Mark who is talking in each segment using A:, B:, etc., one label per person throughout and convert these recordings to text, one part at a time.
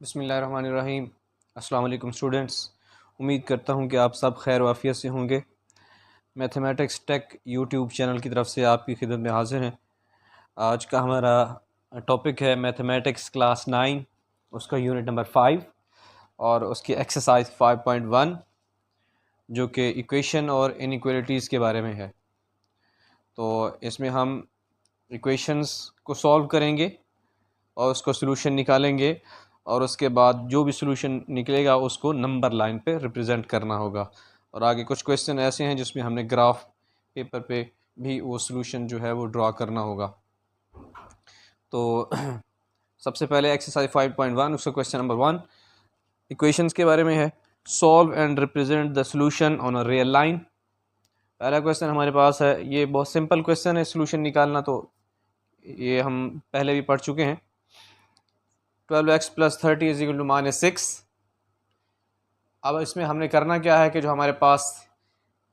A: बिस्मिल्लाहिर्रहमानिर्रहीम। अस्सलाम वालेकुम स्टूडेंट्स, उम्मीद करता हूँ कि आप सब खैर वाफियत से होंगे। मैथमेटिक्स टेक यूट्यूब चैनल की तरफ से आपकी खिदमत में हाजिर हैं। आज का हमारा टॉपिक है मैथमेटिक्स क्लास 9, उसका यूनिट नंबर 5 और उसकी एक्सरसाइज 5.1 जो कि इक्वेशन और इनइक्वालिटीज़ के बारे में है। तो इसमें हम इक्वेशंस को सॉल्व करेंगे और उसको सलूशन निकालेंगे और उसके बाद जो भी सलूशन निकलेगा उसको नंबर लाइन पे रिप्रेजेंट करना होगा। और आगे कुछ क्वेश्चन ऐसे हैं जिसमें हमने ग्राफ पेपर पे भी वो सलूशन जो है वो ड्रा करना होगा। तो सबसे पहले एक्सरसाइज 5.1 उसका क्वेश्चन नंबर 1 इक्वेशंस के बारे में है। Solve and represent the solution on a real line. पहला क्वेश्चन हमारे पास है, ये बहुत सिंपल क्वेश्चन है सलूशन निकालना, तो ये हम पहले भी पढ़ चुके हैं। 12x + 30 = -6। अब इसमें हमने करना क्या है कि जो हमारे पास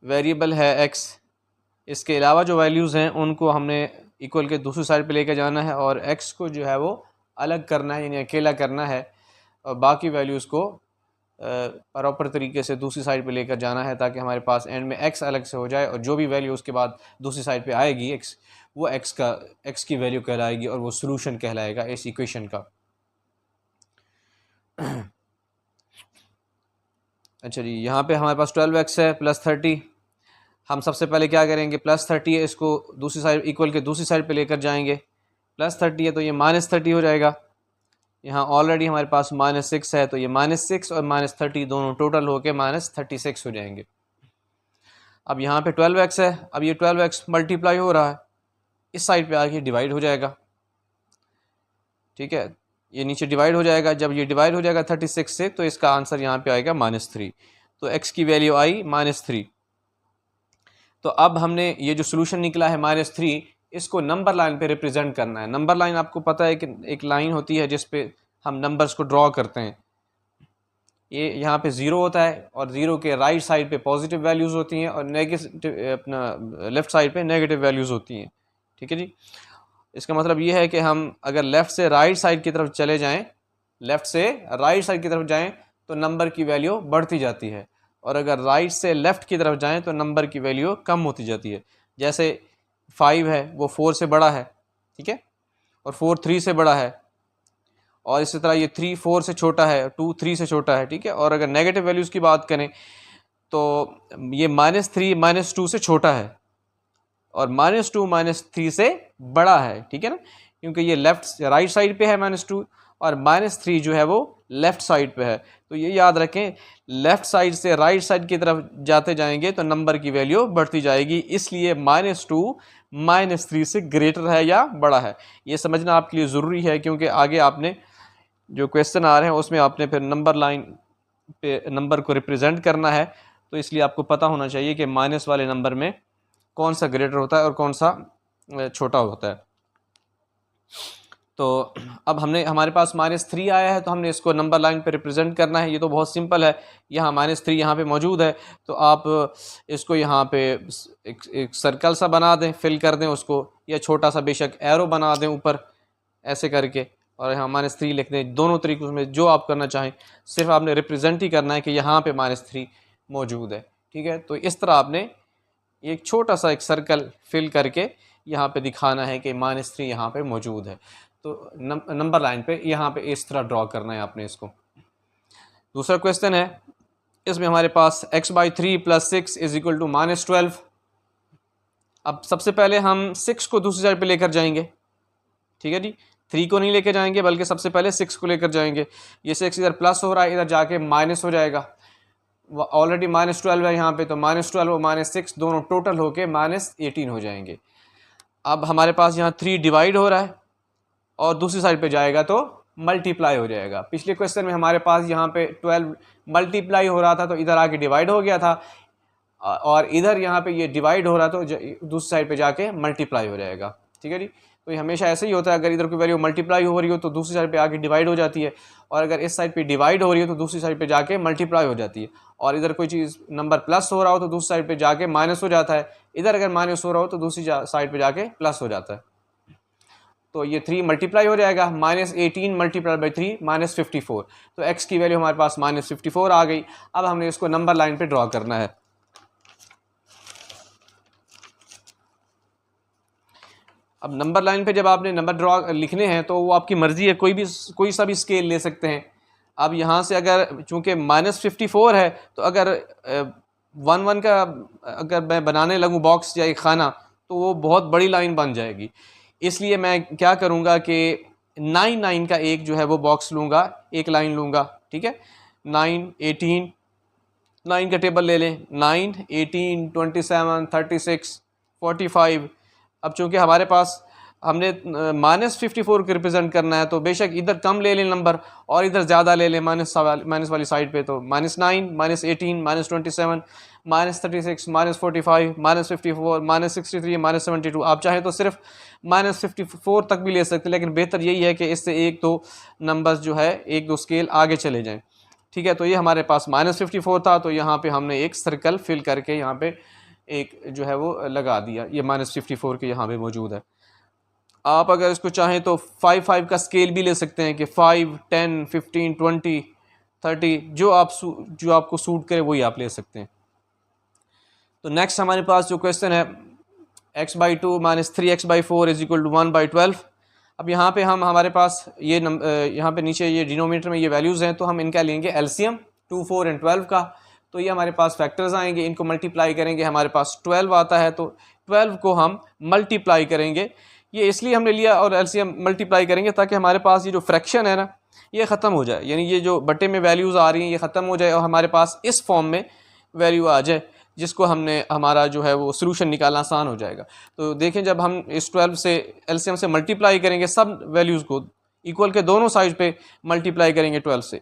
A: वेरिएबल है x, इसके अलावा जो वैल्यूज़ हैं उनको हमने इक्वल के दूसरी साइड पे लेकर जाना है और x को जो है वो अलग करना है, यानी अकेला करना है, और बाकी वैल्यूज़ को प्रॉपर तरीके से दूसरी साइड पे लेकर जाना है ताकि हमारे पास एंड में x अलग से हो जाए और जो भी वैल्यू उसके बाद दूसरी साइड पे आएगी x, वो x की वैल्यू कहलाएगी और वो सॉल्यूशन कहलाएगा इस इक्वेशन का। अच्छा जी, यहाँ पे हमारे पास 12x है + 30। हम सबसे पहले क्या करेंगे, +30 है, इसको दूसरी साइड इक्वल के दूसरी साइड पे लेकर जाएंगे। +30 है तो ये -30 हो जाएगा। यहाँ ऑलरेडी हमारे पास -6 है तो ये -6 और -30 दोनों टोटल होके -36 हो जाएंगे। अब यहाँ पे 12x है, अब ये 12x मल्टीप्लाई हो रहा है, इस साइड पे आके डिवाइड हो जाएगा। ठीक है, ये नीचे डिवाइड हो जाएगा। जब ये डिवाइड हो जाएगा 36 से तो इसका आंसर यहाँ पे आएगा -3। तो x की वैल्यू आई -3। तो अब हमने ये जो सोल्यूशन निकला है -3, इसको नंबर लाइन पे रिप्रेजेंट करना है। नंबर लाइन आपको पता है कि एक लाइन होती है जिस पे हम नंबर्स को ड्रॉ करते हैं। ये यहाँ पे 0 होता है और 0 के राइट साइड पे पॉजिटिव वैल्यूज़ होती हैं और नेगेटिव अपना लेफ़्ट साइड पे नेगेटिव वैल्यूज़ होती हैं। ठीक है जी, इसका मतलब ये है कि हम अगर लेफ़्ट से राइट साइड की तरफ चले जाएं, लेफ़्ट से राइट साइड की तरफ जाएं तो नंबर की वैल्यू बढ़ती जाती है, और अगर राइट से लेफ़्ट की तरफ जाएं तो नंबर की वैल्यू कम होती जाती है। जैसे 5 है वो 4 से बड़ा है, ठीक है, और 4 3 से बड़ा है, और इसी तरह ये 3 4 से छोटा है, 2 3 से छोटा है। ठीक है, और अगर नेगेटिव वैल्यूज़ की बात करें तो ये -3 -2 से छोटा है और -2 -3 से बड़ा है। ठीक है ना, क्योंकि ये लेफ्ट राइट साइड पे है -2 और -3 जो है वो लेफ़्ट साइड पे है। तो ये याद रखें, लेफ़्ट साइड से राइट साइड की तरफ जाते जाएंगे तो नंबर की वैल्यू बढ़ती जाएगी, इसलिए -2 -3 से ग्रेटर है या बड़ा है। ये समझना आपके लिए ज़रूरी है क्योंकि आगे आपने जो क्वेश्चन आ रहे हैं उसमें आपने फिर नंबर लाइन पे नंबर को रिप्रेजेंट करना है, तो इसलिए आपको पता होना चाहिए कि माइनस वाले नंबर में कौन सा ग्रेटर होता है और कौन सा छोटा होता है। तो अब हमारे पास -3 आया है तो हमने इसको नंबर लाइन पे रिप्रेजेंट करना है। ये तो बहुत सिंपल है, यहाँ -3 यहाँ पे मौजूद है तो आप इसको यहाँ पे एक सर्कल सा बना दें, फिल कर दें उसको, या छोटा सा बेशक एरो बना दें ऊपर ऐसे करके, और यहाँ -3 लिख दें। दोनों तरीकों में जो आप करना चाहें, सिर्फ आपने रिप्रेजेंट ही करना है कि यहाँ पे -3 मौजूद है। ठीक है, तो इस तरह आपने एक छोटा सा एक सर्कल फिल करके यहाँ पे दिखाना है कि -3 यहाँ पे मौजूद है। तो नंबर लाइन पे यहाँ पे इस तरह ड्रॉ करना है आपने इसको। दूसरा क्वेश्चन है, इसमें हमारे पास x/3 + 6 = -12। अब सबसे पहले हम 6 को दूसरी साइड पे लेकर जाएंगे। ठीक है जी, 3 को नहीं लेकर जाएंगे बल्कि सबसे पहले 6 को लेकर जाएंगे। ये 6 इधर प्लस हो रहा है, इधर जाके माइनस हो जाएगा। ऑलरेडी -12 है यहाँ पे, तो -12 और -6 दोनों टोटल होके -18 हो जाएंगे। अब हमारे पास यहाँ 3 डिवाइड हो रहा है और दूसरी साइड पे जाएगा तो मल्टीप्लाई हो जाएगा। पिछले क्वेश्चन में हमारे पास यहाँ पे 12 मल्टीप्लाई हो रहा था तो इधर आके डिवाइड हो गया था, और इधर यहाँ पे ये डिवाइड हो रहा तो दूसरी साइड पे जाके मल्टीप्लाई हो जाएगा। ठीक है जी, तो ये हमेशा ऐसे ही होता है, अगर इधर कोई वैल्यू मल्टीप्लाई हो रही हो तो दूसरी साइड पे आके डिवाइड हो जाती है, और अगर इस साइड पे डिवाइड हो रही है तो दूसरी साइड पे जाके मल्टीप्लाई हो जाती है, और इधर कोई चीज़ नंबर प्लस हो रहा हो तो दूसरी साइड पे जाके माइनस हो जाता है, इधर अगर माइनस हो रहा हो तो दूसरी साइड पे जाके प्लस हो जाता है। तो ये 3 मल्टीप्लाई हो जाएगा, -18 मल्टीप्लाई बाई 3 -54। तो x की वैल्यू हमारे पास -54 आ गई। अब हमने इसको नंबर लाइन पे ड्रॉ करना है। अब नंबर लाइन पे जब आपने नंबर ड्रॉ लिखने हैं तो वो आपकी मर्ज़ी है, कोई सा भी स्केल ले सकते हैं। अब यहाँ से अगर चूँकि -54 है तो अगर 1 का अगर मैं बनाने लगूँ बॉक्स या एक खाना तो वो बहुत बड़ी लाइन बन जाएगी। इसलिए मैं क्या करूँगा कि 9 का एक जो है वो बॉक्स लूँगा, एक लाइन लूँगा, ठीक है। 9, 18, 9 का टेबल ले लें, 9, 18, 27, 36, 45। अब चूँकि हमारे पास हमने -54 को रिप्रेजेंट करना है तो बेशक इधर कम ले लें नंबर और इधर ज़्यादा ले लें माइनस वाली साइड पे। तो -9, -18, -27, -36, -45, -54, -63, -72। आप चाहें तो सिर्फ -54 तक भी ले सकते हैं, लेकिन बेहतर यही है कि इससे एक दो नंबर्स जो है एक दो स्केल आगे चले जाएँ, ठीक है। तो ये हमारे पास -54 था, तो यहाँ पे हमने एक सर्कल फिल करके यहाँ पे एक जो है वो लगा दिया। ये -54 के यहाँ पे मौजूद है। आप अगर इसको चाहें तो 5 का स्केल भी ले सकते हैं कि 5, 10, 15, 20, 30 जो आपको सूट करे वही आप ले सकते हैं। तो नेक्स्ट हमारे पास जो क्वेश्चन है x/2 - 3x/4 = 1/12। अब यहाँ पे हमारे पास ये यहाँ पे नीचे ये डिनोमिनेटर में ये वैल्यूज़ हैं, तो हम इनका लेंगे एलसीएम 2, 4 एंड 12 का। तो ये हमारे पास फैक्टर्स आएंगे, इनको मल्टीप्लाई करेंगे, हमारे पास 12 आता है, तो 12 को हम मल्टीप्लाई करेंगे। ये इसलिए हमने लिया और एलसीएम मल्टीप्लाई करेंगे ताकि हमारे पास ये जो फ्रैक्शन है ना ये ख़त्म हो जाए, यानी ये जो बटे में वैल्यूज़ आ रही हैं ये ख़त्म हो जाए और हमारे पास इस फॉर्म में वैल्यू आ जाए जिसको हमने हमारा जो है वो सोल्यूशन निकालना आसान हो जाएगा। तो देखें जब हम इस 12 से एलसीएम से मल्टीप्लाई करेंगे, सब वैल्यूज़ को इक्वल के दोनों साइड पे मल्टीप्लाई करेंगे 12 से,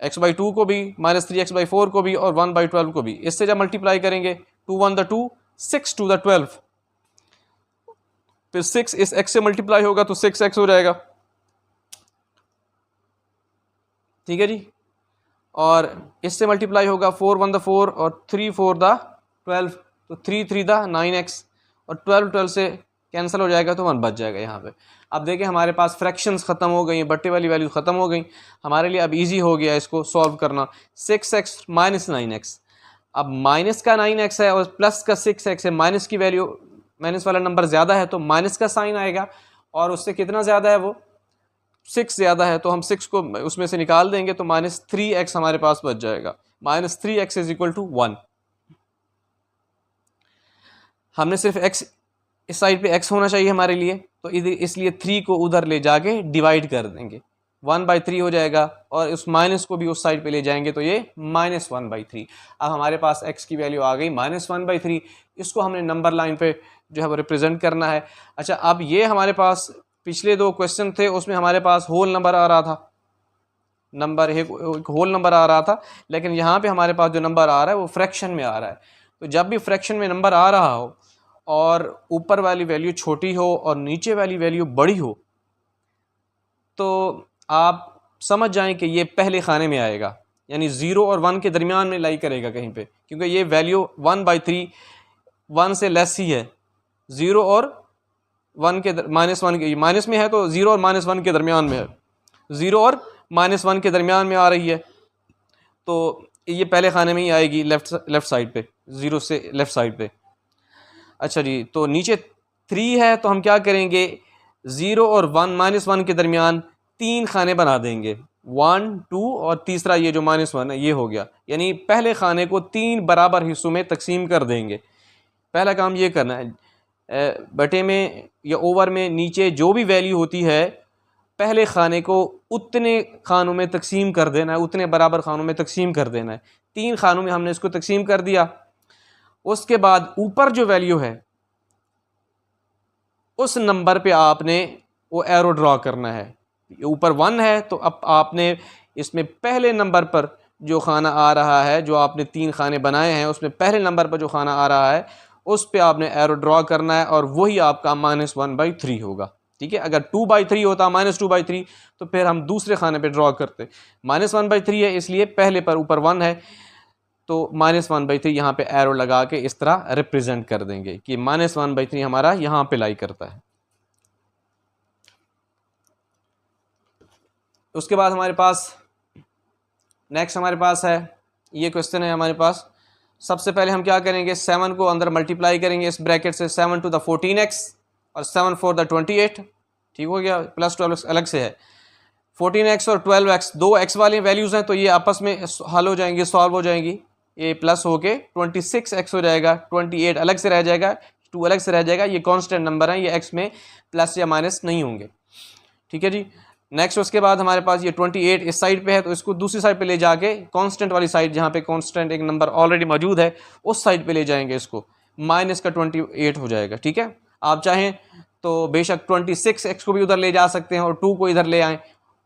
A: x/2 को भी, -3x/4 को भी और 1/12 को भी। इससे जब मल्टीप्लाई करेंगे 2 1 2, 6 2 12, फिर 6 इस x से मल्टीप्लाई होगा तो 6x हो जाएगा, ठीक है जी। और इससे मल्टीप्लाई होगा 4 1 4 और 3 4 12, तो 3 3 9x और 12 12 से कैंसिल हो जाएगा तो 1 बच जाएगा यहाँ पे। अब देखें हमारे पास फ्रैक्शंस ख़त्म हो गई, बट्टे वाली वैल्यू ख़त्म हो गई हमारे लिए। अब इजी हो गया इसको सॉल्व करना। 6x - 9x, अब माइनस का 9x है और प्लस का 6x है, माइनस की वैल्यू, माइनस वाला नंबर ज़्यादा है तो माइनस का साइन आएगा, और उससे कितना ज़्यादा है वो 6 ज़्यादा है तो हम 6 को उसमें से निकाल देंगे तो -3x हमारे पास बच जाएगा। -3x = 1। हमने सिर्फ x इस साइड पे x होना चाहिए हमारे लिए, तो इसलिए 3 को उधर ले जाके डिवाइड कर देंगे, 1/3 हो जाएगा, और उस माइनस को भी उस साइड पे ले जाएंगे तो ये -1/3। अब हमारे पास x की वैल्यू आ गई -1/3। इसको हमने नंबर लाइन पे जो है वो रिप्रेजेंट करना है। अच्छा, अब ये हमारे पास पिछले 2 क्वेश्चन थे उसमें हमारे पास होल नंबर आ रहा था, एक होल नंबर आ रहा था, लेकिन यहाँ पे हमारे पास जो नंबर आ रहा है वो फ्रैक्शन में आ रहा है। तो जब भी फ्रैक्शन में नंबर आ रहा हो और ऊपर वाली वैल्यू छोटी हो और नीचे वाली वैल्यू बड़ी हो तो आप समझ जाएं कि ये पहले खाने में आएगा, यानी 0 और 1 के दरमियान में लाई करेगा कहीं पे, क्योंकि ये वैल्यू 1/3 1 से लेस ही है। 0 और 1 के -1 के माइनस में है तो 0 और -1 के दरमियान में है, 0 और -1 के दरमियान में आ रही है, तो ये पहले खाने में ही आएगी, लेफ़्ट साइड पे, 0 से लेफ़्ट साइड पे। अच्छा जी, तो नीचे 3 है तो हम क्या करेंगे, 0 और 1 -1 के दरमियान 3 खाने बना देंगे, 1 2 और तीसरा ये जो -1 है ये हो गया, यानी पहले खाने को 3 बराबर हिस्सों में तकसीम कर देंगे। पहला काम ये करना है, बटे में या ओवर में नीचे जो भी वैल्यू होती है पहले खाने को उतने खानों में तकसीम कर देना है, उतने बराबर खानों में तकसीम कर देना है। 3 खानों में हमने इसको तकसीम कर दिया। उसके बाद ऊपर जो वैल्यू है उस नंबर पे आपने वो एरो ड्रॉ करना है। ऊपर 1 है तो अब आपने इसमें पहले नंबर पर जो खाना आ रहा है, जो आपने 3 खाने बनाए हैं उसमें पहले नंबर पर जो खाना आ रहा है उस पे आपने एरो ड्रॉ करना है, और वही आपका -1/3 होगा, ठीक है। अगर 2/3 होता, -2/3, तो फिर हम दूसरे खाने पे ड्रॉ करते। -1/3 है इसलिए पहले पर ऊपर 1 है तो -1/3 यहाँ पे एरो लगा के इस तरह रिप्रेजेंट कर देंगे कि -1/3 हमारा यहाँ पे लाई करता है। उसके बाद हमारे पास नेक्स्ट हमारे पास है ये क्वेश्चन है हमारे पास। सबसे पहले हम क्या करेंगे, 7 को अंदर मल्टीप्लाई करेंगे इस ब्रैकेट से, 7 टू द 14x और 7 4 द 28, ठीक हो गया, प्लस 12 अलग से है। 14x और 12x दो x वाली वैल्यूज़ हैं तो ये आपस में हल हो जाएंगी, सॉल्व हो जाएंगी, ये प्लस होके 26x हो जाएगा, 28 अलग से रह जाएगा, 2 अलग से रह जाएगा, ये कांस्टेंट नंबर है, ये x में प्लस या माइनस नहीं होंगे, ठीक है जी। नेक्स्ट उसके बाद हमारे पास ये 28 इस साइड पे है तो इसको दूसरी साइड पे ले जाके कांस्टेंट वाली साइड जहाँ पे कांस्टेंट एक नंबर ऑलरेडी मौजूद है उस साइड पे ले जाएंगे इसको, माइनस का 28 हो जाएगा, ठीक है। आप चाहें तो बेशक 26x को भी उधर ले जा सकते हैं और 2 को इधर ले आएँ,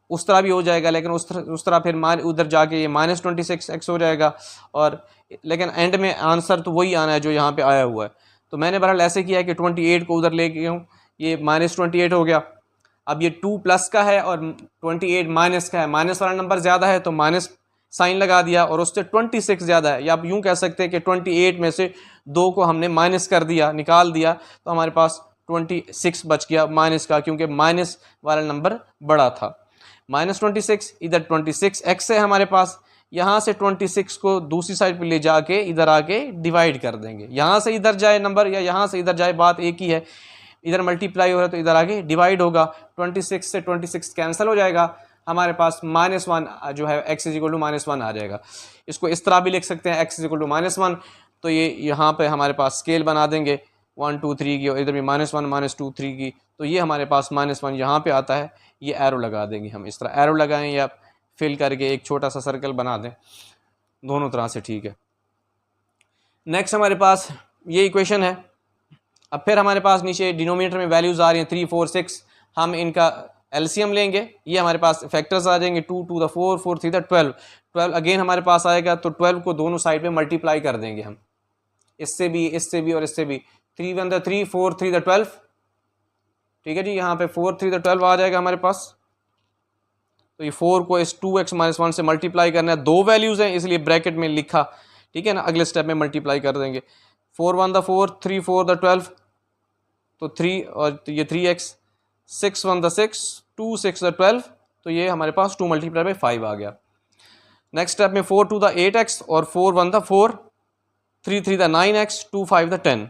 A: उस तरह भी हो जाएगा, लेकिन उस तरह फिर उधर जाके ये माइनस 26x हो जाएगा, और लेकिन एंड में आंसर तो वही आना है जो यहाँ पे आया हुआ है। तो मैंने बहरहाल ऐसे किया है कि 28 को उधर ले गया हूँ, ये माइनस 28 हो गया। अब ये 2 प्लस का है और 28 माइनस का है, माइनस वाला नंबर ज़्यादा है तो माइनस साइन लगा दिया, और उससे 26 ज़्यादा है, या आप यूँ कह सकते हैं कि 28 में से 2 को हमने माइनस कर दिया, निकाल दिया, तो हमारे पास 26 बच गया माइनस का, क्योंकि माइनस वाला नंबर बड़ा था। -26 इधर 26x है हमारे पास, यहाँ से 26 को दूसरी साइड पे ले जाके इधर आके डिवाइड कर देंगे, यहाँ से इधर जाए नंबर या यहाँ से इधर जाए बात एक ही है, इधर मल्टीप्लाई हो रहा है तो इधर आगे डिवाइड होगा, 26 से 26 कैंसिल हो जाएगा, हमारे पास -1 जो है x = -1 आ जाएगा। इसको इस तरह भी लिख सकते हैं x = -1, तो ये यहाँ पे हमारे पास स्केल बना देंगे 1 2 3 की, और इधर भी -1 -2 3 की, तो ये हमारे पास -1 यहाँ पे आता है, ये एरो लगा देंगे हम, इस तरह एरो लगाएं या फिल करके एक छोटा सा सर्कल बना दें, दोनों तरह से ठीक है। नेक्स्ट हमारे पास ये इक्वेशन है। अब फिर हमारे पास नीचे डिनोमिनेटर में वैल्यूज़ आ रही हैं 3 4 6, हम इनका एलसीएम लेंगे, ये हमारे पास फैक्टर्स आ जाएंगे, 2 2 द 4 4 3 द 12 अगेन हमारे पास आएगा, तो 12 को दोनों साइड पे मल्टीप्लाई कर देंगे हम, इससे भी और इससे भी, 3 1 द 3 4 3 द 12, ठीक है जी। यहाँ पे 4 3 द 12 आ जाएगा हमारे पास, तो ये 4 को इस 2x - 1 से मल्टीप्लाई करना है, दो वैल्यूज़ हैं इसलिए ब्रैकेट में लिखा, ठीक है ना, अगले स्टेप में मल्टीप्लाई कर देंगे, 4 1 द 4 3 4 द 12, तो 3 और ये 3x, 6 1 द 6 2 6 द 12, तो ये हमारे पास 2 × 5 आ गया। नेक्स्ट स्टेप में 4 2 द 8x और 4 1 the 4, 3 3 the 9x 2 5 the 10,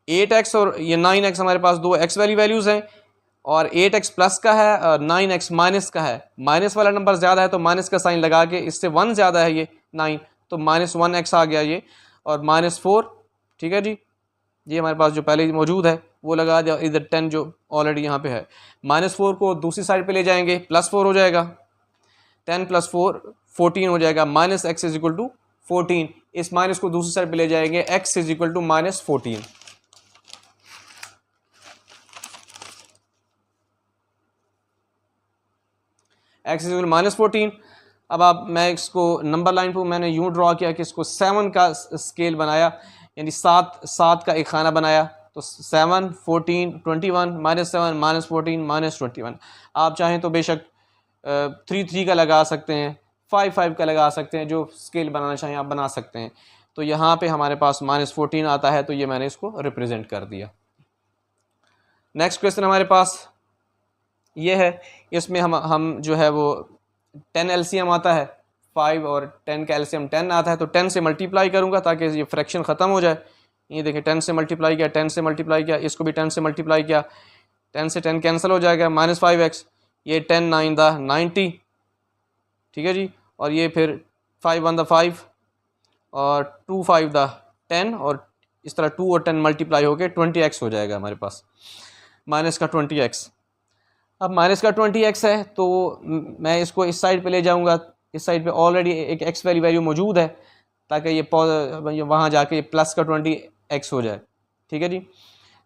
A: 8x और ये 9x हमारे पास दो x वाली वैल्यूज़ हैं, और 8x प्लस का है और 9x माइनस का है, माइनस वाला नंबर ज़्यादा है तो माइनस का साइन लगा के, इससे 1 ज़्यादा है ये 9, तो -1x आ गया ये, और -4, ठीक है जी, ये हमारे पास जो पहले मौजूद है वो लगा दिया, इधर 10 जो ऑलरेडी यहाँ पे है, -4 को दूसरी साइड पे ले जाएंगे, +4 हो जाएगा, 10 + 4 14 हो जाएगा, -x = 14, इस माइनस को दूसरी साइड पे ले जाएंगे, x = -14, x = -14। अब आप, मैं इसको नंबर लाइन पर मैंने यूँ ड्रॉ किया कि इसको 7 का स्केल बनाया, यानी 7 का एक खाना बनाया, तो 7 14 21 -7 -14 -21। आप चाहें तो बेशक 3 3 का लगा सकते हैं, 5 5 का लगा सकते हैं, जो स्केल बनाना चाहें आप बना सकते हैं। तो यहाँ पे हमारे पास -14 आता है, तो ये मैंने इसको रिप्रेजेंट कर दिया। नेक्स्ट क्वेश्चन हमारे पास ये है, इसमें हम जो है वो 10 एलसीएम आता है, 5 और 10 का एलसीएम 10 आता है, तो 10 से मल्टीप्लाई करूँगा ताकि ये फ्रैक्शन ख़त्म हो जाए। ये देखिए 10 से मल्टीप्लाई किया, 10 से मल्टीप्लाई किया, इसको भी 10 से मल्टीप्लाई किया, 10 से 10 कैंसिल हो जाएगा, -5x, ये 10 9 द 90, ठीक है जी, और ये फिर 5 1 द 5 और 2 5 द 10, और इस तरह 2 और 10 मल्टीप्लाई होकर 20x हो जाएगा हमारे पास, माइनस का 20x। अब माइनस का 20x है तो मैं इसको इस साइड पे ले जाऊंगा, इस साइड पे ऑलरेडी एक x वाली वैल्यू मौजूद है, ताकि ये वहाँ जाके प्लस का 20x हो जाए, ठीक है जी।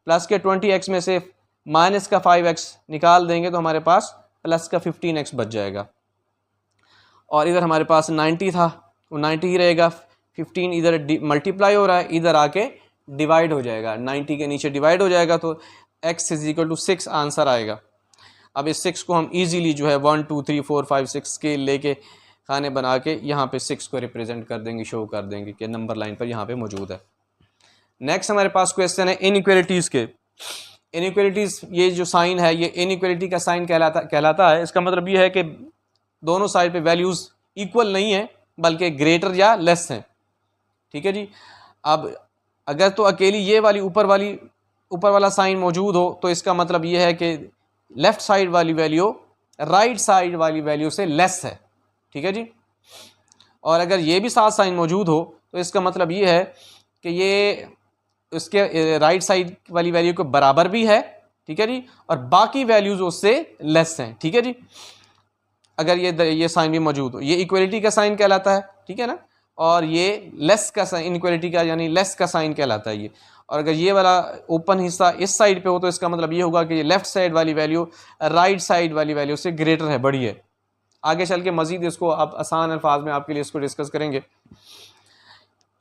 A: प्लस के 20x में से माइनस का 5x निकाल देंगे तो हमारे पास प्लस का 15x बच जाएगा, और इधर हमारे पास 90 था, वो 90 ही रहेगा, 15 इधर मल्टीप्लाई हो रहा है, इधर आके डिवाइड हो जाएगा, 90 के नीचे डिवाइड हो जाएगा, तो x = 6 आंसर आएगा। अब इस 6 को हम इजीली जो है 1 2 3 4 5 6 स्केल लेके खाने बना के यहाँ पे 6 को रिप्रेजेंट कर देंगे, शो कर देंगे कि नंबर लाइन पर यहाँ पे मौजूद है। नेक्स्ट हमारे पास क्वेश्चन है इनइक्वालिटीज़ के। इनइक्वालिटीज़, ये जो साइन है ये इनइक्वालिटी का साइन कहलाता है। इसका मतलब ये है कि दोनों साइड पे वैल्यूज़ इक्वल नहीं है बल्कि ग्रेटर या लेस हैं। ठीक है जी। अब अगर तो अकेली ये वाली ऊपर वाला साइन मौजूद हो तो इसका मतलब ये है कि लेफ्ट साइड वाली वैल्यू राइट साइड वाली वैल्यू से लेस है। ठीक है जी। और अगर ये भी साथ साइन मौजूद हो तो इसका मतलब ये है कि ये उसके राइट साइड वाली वैल्यू के बराबर भी है। ठीक है जी। और बाकी वैल्यूज उससे लेस हैं। ठीक है जी। अगर ये साइन भी मौजूद हो, ये इक्वलिटी का साइन कहलाता है। ठीक है ना। और ये लेस का साइन, इनइक्वलिटी का यानी लेस का साइन कहलाता है ये। और अगर ये वाला ओपन हिस्सा इस साइड पे हो तो इसका मतलब ये होगा कि ये लेफ्ट साइड वाली वैल्यू राइट साइड वाली वैल्यू से ग्रेटर है, बड़ी है। आगे चल के मजीद इसको आप आसान अल्फाज में आपके लिए इसको डिस्कस करेंगे।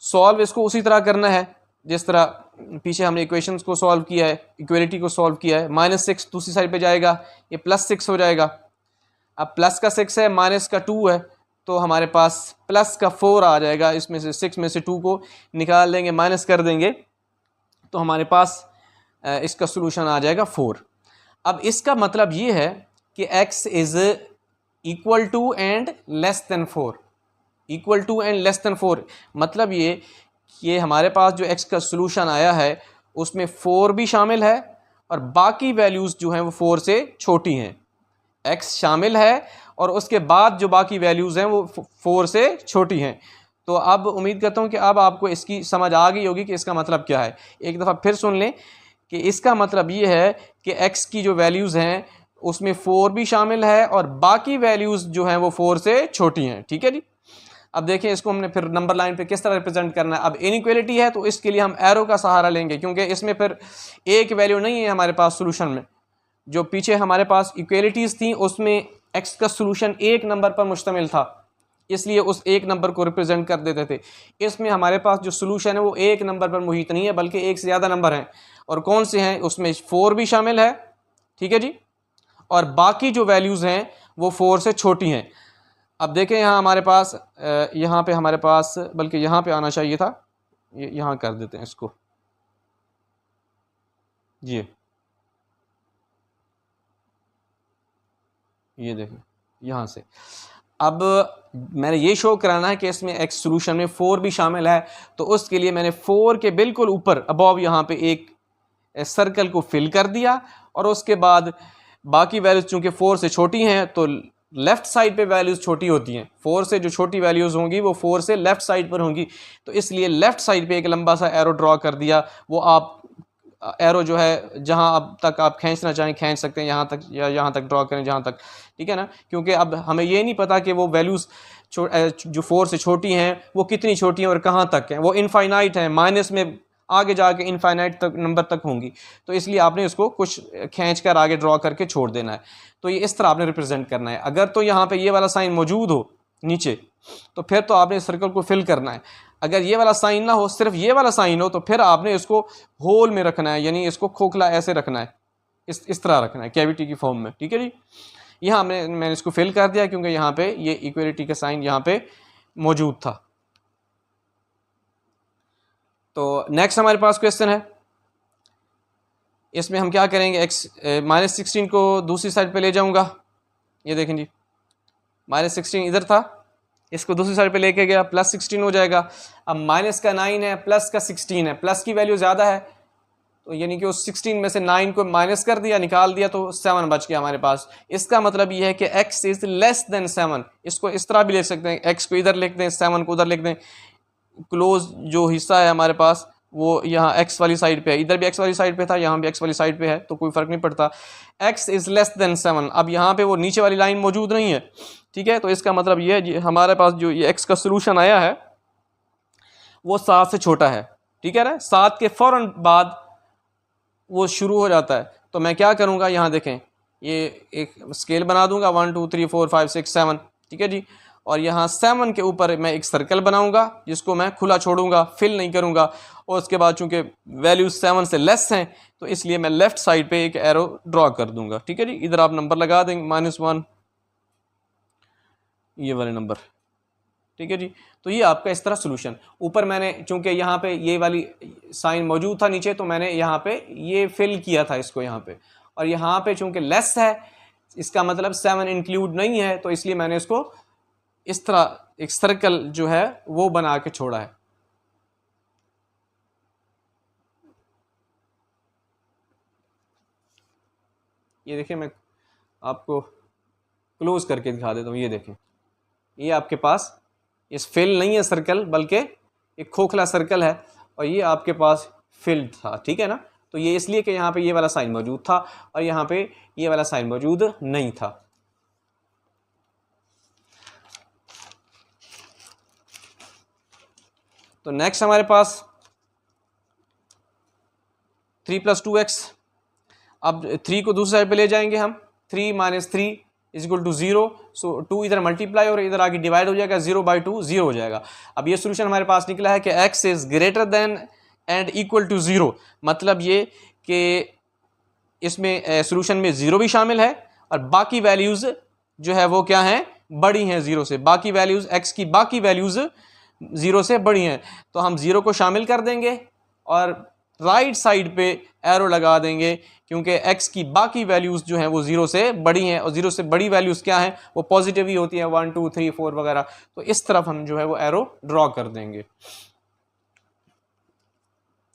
A: सॉल्व इसको उसी तरह करना है जिस तरह पीछे हमने इक्वेशंस को सॉल्व किया है, इक्वलिटी को सॉल्व किया है। -6 दूसरी साइड पे जाएगा, ये +6 हो जाएगा। अब प्लस का 6 है, माइनस का 2 है, तो हमारे पास प्लस का 4 आ जाएगा। इसमें से 6 में से 2 को निकाल देंगे, माइनस कर देंगे, तो हमारे पास इसका सोल्यूशन आ जाएगा 4। अब इसका मतलब ये है कि x is equal to and less than 4, equal to and less than 4। मतलब ये हमारे पास जो x का सोल्यूशन आया है उसमें 4 भी शामिल है और बाकी वैल्यूज़ जो हैं वो 4 से छोटी हैं। x शामिल है और उसके बाद जो बाकी वैल्यूज़ हैं वो 4 से छोटी हैं। तो अब उम्मीद करता हूँ कि अब आपको इसकी समझ आ गई होगी कि इसका मतलब क्या है। एक दफ़ा फिर सुन लें कि इसका मतलब ये है कि x की जो वैल्यूज़ हैं उसमें 4 भी शामिल है और बाकी वैल्यूज़ जो हैं वो 4 से छोटी हैं। ठीक है जी। अब देखें इसको हमने फिर नंबर लाइन पे किस तरह रिप्रेजेंट करना है। अब इनइक्वलिटी है तो इसके लिए हम एरो का सहारा लेंगे, क्योंकि इसमें फिर एक वैल्यू नहीं है हमारे पास सोल्यूशन में। जो पीछे हमारे पास इक्वलिटीज़ थी उसमें x का सोल्यूशन एक नंबर पर मुश्तमिल था, इसलिए उस एक नंबर को रिप्रेजेंट कर देते थे। इसमें हमारे पास जो सोल्यूशन है वो एक नंबर पर मुहित नहीं है बल्कि एक से ज़्यादा नंबर हैं। और कौन से हैं? उसमें 4 भी शामिल है। ठीक है जी। और बाकी जो वैल्यूज़ हैं वो 4 से छोटी हैं। अब देखें यहाँ हमारे पास यहाँ पे हमारे पास बल्कि यहाँ पे आना चाहिए था, यहाँ कर देते हैं इसको जी। ये देखें यहाँ से। अब मैंने ये शो कराना है कि इसमें एक्स सोल्यूशन में 4 भी शामिल है, तो उसके लिए मैंने 4 के बिल्कुल ऊपर अबव यहाँ पे एक सर्कल को फिल कर दिया और उसके बाद बाकी वैल्यूज़ चूँकि 4 से छोटी हैं तो लेफ़्ट साइड पे वैल्यूज़ छोटी होती हैं। 4 से जो छोटी वैल्यूज़ होंगी वो 4 से लेफ़्ट साइड पर होंगी, तो इसलिए लेफ़्ट साइड पे एक लंबा सा एरो ड्रॉ कर दिया। वो आप एरो जो है जहाँ अब तक आप खींचना चाहें खींच सकते हैं, यहाँ तक या यहाँ तक ड्रॉ करें जहाँ तक। ठीक है ना। क्योंकि अब हमें ये नहीं पता कि वो वैल्यूज़ जो 4 से छोटी हैं वो कितनी छोटी हैं और कहाँ तक हैं। वो इनफाइनाइट हैं, माइनस में आगे जाके इनफाइनाइट तक नंबर तक होंगी, तो इसलिए आपने उसको कुछ खींच कर आगे ड्रॉ करके छोड़ देना है। तो ये इस तरह आपने रिप्रेजेंट करना है। अगर तो यहाँ पे ये वाला साइन मौजूद हो नीचे तो फिर तो आपने सर्कल को फिल करना है। अगर ये वाला साइन ना हो, सिर्फ ये वाला साइन हो, तो फिर आपने इसको होल में रखना है, यानी इसको खोखला ऐसे रखना है, इस तरह रखना है, कैविटी की फॉर्म में। ठीक है जी। यहाँ मैंने इसको फिल कर दिया क्योंकि यहाँ पे ये इक्वलिटी का साइन यहाँ पे मौजूद था। तो नेक्स्ट हमारे पास क्वेश्चन है, इसमें हम क्या करेंगे, -16 को दूसरी साइड पे ले जाऊंगा। ये देखें जी, -16 इधर था, इसको दूसरी साइड पे लेके गया, +16 हो जाएगा। अब माइनस का 9 है, प्लस का 16 है, प्लस की वैल्यू ज़्यादा है, तो यानी कि उस 16 में से 9 को माइनस कर दिया, निकाल दिया, तो 7 बच गया हमारे पास। इसका मतलब ये है कि x इज़ लेस देन 7। इसको इस तरह भी लिख सकते हैं, x को इधर लिख दें, 7 को उधर लिख दें। क्लोज जो हिस्सा है हमारे पास वो यहाँ x वाली साइड पे है, इधर भी x वाली साइड पे था, यहाँ भी x वाली साइड पे है, तो कोई फ़र्क नहीं पड़ता। x is less than 7। अब यहाँ पे वो नीचे वाली लाइन मौजूद नहीं है। ठीक है। तो इसका मतलब ये है हमारे पास जो ये x का सोल्यूशन आया है वो 7 से छोटा है। ठीक है ना। 7 के फ़ौरन बाद वो शुरू हो जाता है। तो मैं क्या करूँगा, यहाँ देखें, ये एक स्केल बना दूंगा, 1 2 3 4 5 6 7। ठीक है जी। और यहाँ 7 के ऊपर मैं एक सर्कल बनाऊंगा जिसको मैं खुला छोड़ूंगा, फिल नहीं करूंगा। और उसके बाद चूंकि वैल्यू 7 से लेस हैं तो इसलिए मैं लेफ़्ट साइड पे एक एरो ड्रॉ कर दूंगा। ठीक है जी। इधर आप नंबर लगा देंगे, -1, ये वाले नंबर। ठीक है जी। तो ये आपका इस तरह सोल्यूशन। ऊपर मैंने चूंकि यहाँ पे ये वाली साइन मौजूद था नीचे, तो मैंने यहाँ पे ये फिल किया था इसको यहाँ पे, और यहाँ पे चूंकि लेस है इसका मतलब 7 इंक्लूड नहीं है, तो इसलिए मैंने इसको इस तरह एक सर्कल जो है वो बना के छोड़ा है। ये देखिए, मैं आपको क्लोज करके दिखा देता हूँ। ये देखें, ये आपके पास इस फिल नहीं है सर्कल, बल्कि एक खोखला सर्कल है, और ये आपके पास फिल्ड था, ठीक है ना। तो ये इसलिए कि यहाँ पे ये वाला साइन मौजूद था और यहाँ पे ये वाला साइन मौजूद नहीं था। तो नेक्स्ट हमारे पास 3 + 2x। अब 3 को दूसरी साइड पे ले जाएंगे हम। 3 - 3 = 0। सो 2 इधर मल्टीप्लाई और इधर आगे डिवाइड हो जाएगा, 0/2 0 हो जाएगा। अब ये सोल्यूशन हमारे पास निकला है कि x is greater than and equal to 0। मतलब ये कि इसमें सोल्यूशन में 0 भी शामिल है और बाकी वैल्यूज़ जो है वो क्या हैं, बड़ी हैं 0 से। बाकी वैल्यूज़ x की बाकी वैल्यूज़ 0 से बड़ी हैं, तो हम 0 को शामिल कर देंगे और राइट साइड पे एरो लगा देंगे, क्योंकि x की बाकी वैल्यूज़ जो हैं वो 0 से बड़ी हैं, और 0 से बड़ी वैल्यूज़ क्या हैं, वो पॉजिटिव ही होती हैं, 1 2 3 4 वगैरह। तो इस तरफ हम जो है वो एरो ड्रॉ कर देंगे।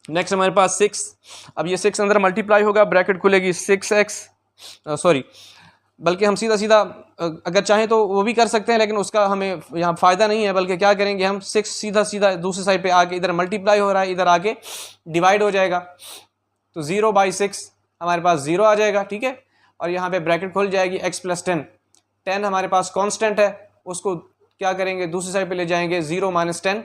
A: नेक्स्ट हमारे पास 6। अब ये 6 अंदर मल्टीप्लाई होगा, ब्रैकेट खुलेगी 6x, सॉरी, बल्कि हम सीधा सीधा अगर चाहें तो वो भी कर सकते हैं, लेकिन उसका हमें यहाँ फ़ायदा नहीं है। बल्कि क्या करेंगे हम, 6 सीधा सीधा दूसरी साइड पे आके इधर मल्टीप्लाई हो रहा है, इधर आके डिवाइड हो जाएगा, तो 0/6 हमारे पास 0 आ जाएगा, ठीक है। और यहाँ पे ब्रैकेट खुल जाएगी, x + 10। 10 हमारे पास कांस्टेंट है, उसको क्या करेंगे, दूसरी साइड पे ले जाएंगे। 0 - 10,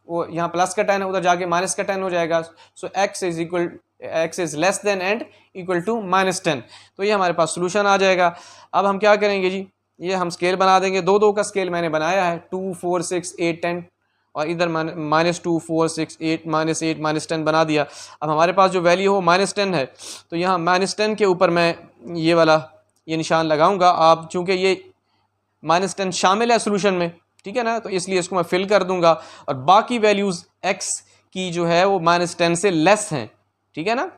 A: वो यहाँ प्लस का 10 है, उधर जाके माइनस का 10 हो जाएगा। So x is less than and equal to -10। तो ये हमारे पास सोल्यूशन आ जाएगा। अब हम क्या करेंगे जी, ये हम स्केल बना देंगे। 2 का स्केल मैंने बनाया है, 2 4 6 8 10, और इधर -2 4 6 8 -10 बना दिया। अब हमारे पास जो वैल्यू हो -10 है, तो यहाँ -10 के ऊपर मैं ये वाला ये निशान लगाऊंगा। आप चूँकि ये -10 शामिल है सोल्यूशन में, ठीक है ना, तो इसलिए इसको मैं फिल कर दूंगा। और बाकी वैल्यूज़ x की जो है वो -10 से लेस हैं, ठीक है ना,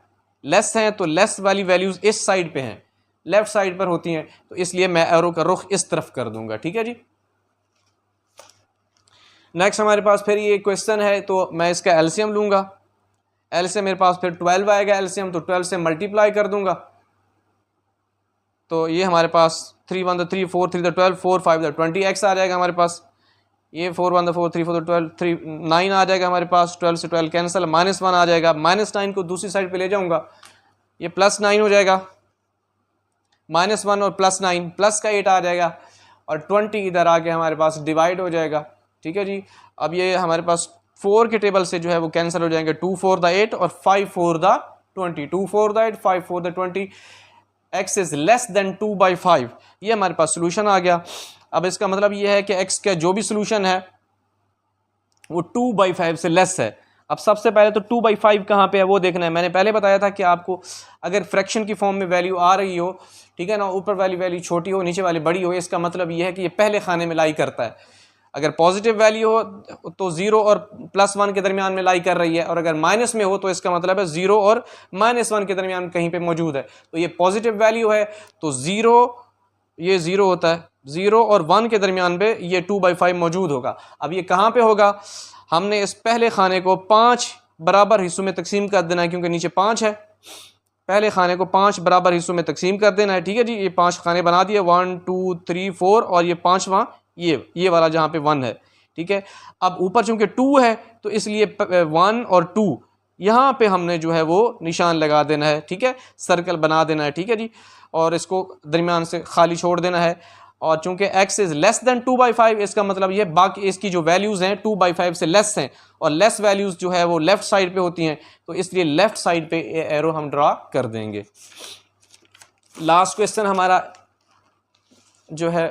A: लेस हैं, तो लेस वाली वैल्यूज़ इस साइड पे हैं, लेफ्ट साइड पर होती हैं, तो इसलिए मैं एरो का रुख इस तरफ कर दूंगा, ठीक है जी। नेक्स्ट हमारे पास फिर ये क्वेश्चन है, तो मैं इसका एलसीएम लूँगा। एलसीएम मेरे पास फिर 12 आएगा एलसीएम, तो 12 से मल्टीप्लाई कर दूंगा। तो ये हमारे पास 3 1 3 4 3 12 4 5 20x आ जाएगा हमारे पास। ये 4 1 4 3 4 12 3 9 आ जाएगा हमारे पास। 12 से 12 कैंसिल, -1 आ जाएगा। -9 को दूसरी साइड पे ले जाऊंगा, ये +9 हो जाएगा। -1 और +9 प्लस का 8 आ जाएगा, और 20 इधर आके हमारे पास डिवाइड हो जाएगा, ठीक है जी। अब ये हमारे पास 4 के टेबल से जो है वो कैंसिल हो जाएंगे। 2 4 द 8 और 5 4 the 20। 2 4 the 8 5 4 the 20। x is less then 2/5। ये हमारे पास सोल्यूशन आ गया। अब इसका मतलब ये है कि x का जो भी सोल्यूशन है वो 2/5 से लेस है। अब सबसे पहले तो 2/5 कहाँ पे है वो देखना है। मैंने पहले बताया था कि आपको अगर फ्रैक्शन की फॉर्म में वैल्यू आ रही हो, ठीक है ना, ऊपर वाली वैल्यू छोटी हो, नीचे वाली बड़ी हो, इसका मतलब ये है कि ये पहले खाने में लाई करता है। अगर पॉजिटिव वैल्यू हो तो 0 और +1 के दरमियान में लाई कर रही है, और अगर माइनस में हो तो इसका मतलब है 0 और -1 के दरमियान कहीं पे मौजूद है। तो ये पॉजिटिव वैल्यू है, तो 0 ये 0 होता है, 0 और 1 के दरमियान पे ये 2/5 मौजूद होगा। अब ये कहाँ पे होगा, हमने इस पहले खाने को 5 बराबर हिस्सों में तकसीम कर देना है, क्योंकि नीचे 5 है। पहले खाने को 5 बराबर हिस्सों में तकसीम कर देना है, ठीक है जी। ये 5 खाने बना दिए, 1 2 3 4, और ये 5वां ये वाला जहाँ पे 1 है, ठीक है। अब ऊपर चूंकि 2 है तो इसलिए 1 और 2 यहाँ पे हमने जो है वो निशान लगा देना है, ठीक है, सर्कल बना देना है, ठीक है जी। और इसको दरमियान से खाली छोड़ देना है। और चूंकि x इज़ लेस देन 2/5, इसका मतलब ये बाकी इसकी जो वैल्यूज़ हैं 2/5 से लेस हैं, और लेस वैल्यूज़ जो है वो लेफ़्ट साइड पे होती हैं, तो इसलिए लेफ़्ट साइड पे एरो हम ड्रा कर देंगे। लास्ट क्वेश्चन हमारा जो है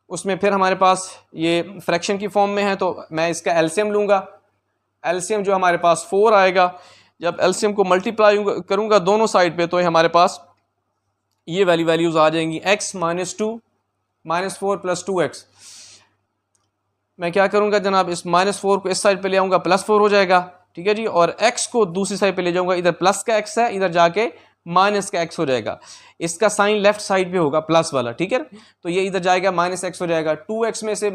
A: उसमें फिर हमारे पास ये फ्रैक्शन की फॉर्म में है, तो मैं इसका एलसीएम लूँगा। एलसीएम जो हमारे पास 4 आएगा। जब एलसीएम को मल्टीप्लाई करूँगा दोनों साइड पे, तो हमारे पास ये वाली वैल्यूज़ आ जाएंगी, x -2 -4 + 2x। मैं क्या करूँगा जनाब, इस -4 को इस साइड पे ले आऊँगा, +4 हो जाएगा, ठीक है जी। और x को दूसरी साइड पे ले जाऊँगा, इधर प्लस का x है, इधर जाके माइनस का एक्स हो जाएगा, इसका साइन लेफ्ट साइड पे होगा प्लस वाला, ठीक है। तो ये इधर जाएगा माइनस एक्स हो जाएगा, 2x में से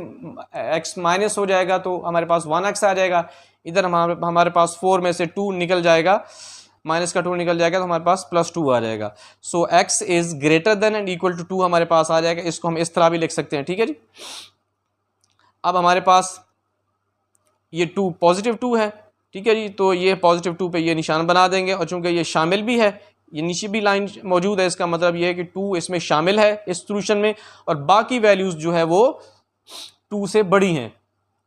A: x माइनस हो जाएगा तो हमारे पास 1x आ जाएगा, इधर हमारे पास 4 में से 2 निकल जाएगा, माइनस का 2 निकल जाएगा तो हमारे पास +2 आ जाएगा। So x is greater than and equal to 2 हमारे पास आ जाएगा। इसको हम इस तरह भी लिख सकते हैं, ठीक है जी। अब हमारे पास ये 2 पॉजिटिव 2 है, ठीक है जी, तो ये पॉजिटिव 2 पे ये निशान बना देंगे, और चूंकि ये शामिल भी है, ये नीचे भी लाइन मौजूद है, इसका मतलब ये है कि 2 इसमें शामिल है इस सॉल्यूशन में, और बाकी वैल्यूज़ जो है वो 2 से बड़ी हैं,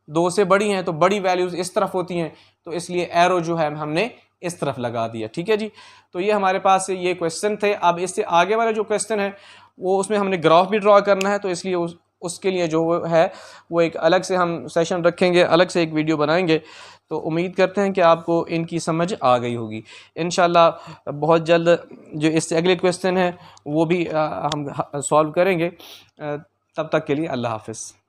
A: 2 से बड़ी हैं, तो बड़ी वैल्यूज़ इस तरफ होती हैं, तो इसलिए एरो जो है हमने इस तरफ लगा दिया, ठीक है जी। तो ये हमारे पास ये क्वेश्चन थे। अब इससे आगे वाला जो क्वेश्चन है वो उसमें हमने ग्राफ भी ड्रॉ करना है, तो इसलिए उसके लिए जो है वो एक अलग से हम सेशन रखेंगे, अलग से एक वीडियो बनाएंगे। तो उम्मीद करते हैं कि आपको इनकी समझ आ गई होगी। इंशाल्लाह बहुत जल्द जो इससे अगले क्वेश्चन है वो भी हम सॉल्व करेंगे। तब तक के लिए अल्लाह हाफ़िज़।